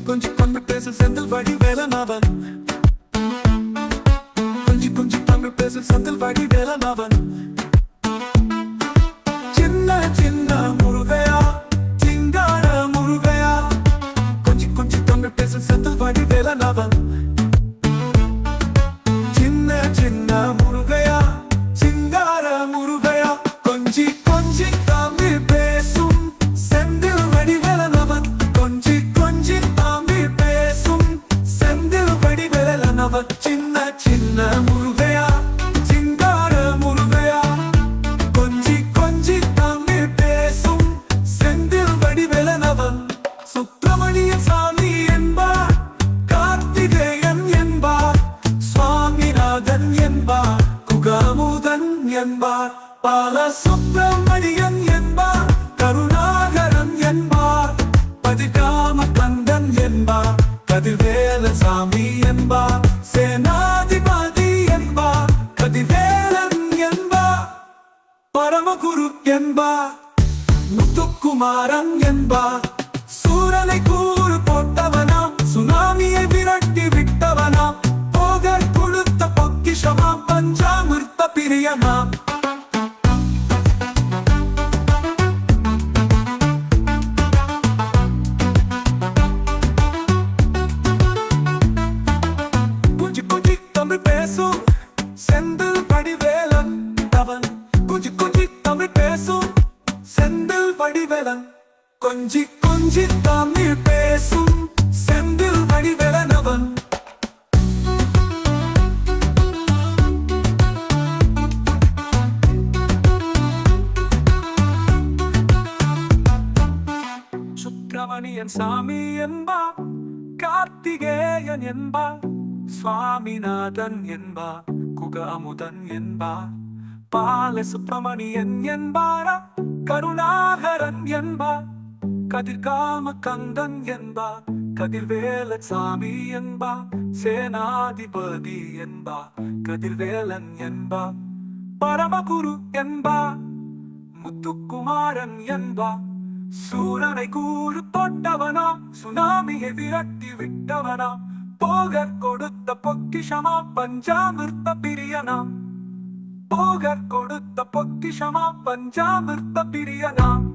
கொஞ்சி தமிழ் பேசு செந்தில் வடிவேலன் அவன். கொஞ்சி தமிழ் பேசு செந்தில் வடிவேலன் அவன். சின்ன சின்ன முருகையா சிங்கார முருகையா. கொஞ்சி தமிழ் பேசு செந்தில் வடிவேலன் அவன். சின்ன சின்ன முருகையா சிங்கார முருகையா. கொஞ்சி தமிழ் பேசும் செந்தில் வடிவேலன் அவன். கொஞ்சி தமிழ் பேசும் செந்தில் வடிவேலன் அவன். சின்ன சின்ன முருகையா சிங்கார முருகையா. கொஞ்சி தமிழ் பேசும் செந்தில் வடிவேலன் அவன். சுப்பிரமணிய சாமி என்பார், கார்த்திகேயன் என்பார், சுவாமிநாதன் என்பார், குகாமுதன் என்பார், பால சுப்பிரமணியன் என்பார், கருணாகரன் என்பார், பதிகாம கந்தன் என்பார், கதிர்வேலசாமி என்பார், சேனாதிபதி என்பார், கதிர்வேலன் என்பார், பரமகுரு என்பார், முத்துக்குமாரன் என்பார். சூரனை கூறு போட்டவனாம், சுனாமியை விரட்டி விட்டவனாம், போகர் கொடுத்த பொக்கிஷமாம், பஞ்சாமிர்த பிரியனாம். கொஞ்சி தமிழ் பேசும் செந்தில் வடிவேலன் அவன். கொஞ்சி தமிழ் பேசும் செந்தில் வடிவேலன். கொஞ்சி தமிழ் பேசும் செந்தில் வடிவேலன் அவன். சுப்பிரமணியன் சாமி என்பார், கார்த்திகேயன் என்பார், சுவாமிநாதன் என்பார், குகாமுதன் என்பார், பால சுப்பிரமணியன் என்பார், கருணாகரன் என்பார், கதிர்காம கந்தன் என்பார், கதிர்வேலசாமி என்பார், சேனாதிபதி என்பார், கதிர்வேலன் என்பார், பரமகுரு என்பார், முத்துக்குமாரன் என்பார். சூரனை கூறு தொட்டவனா, சுனாமியை விரட்டி விட்டவனா, போகர் கொடுத்த பொக்கிஷமா, பஞ்சாமிர்த பிரியனாம், போகர் கொடுத்த பொக்கிஷமா, பஞ்சாமிர்த பிரியனாம்.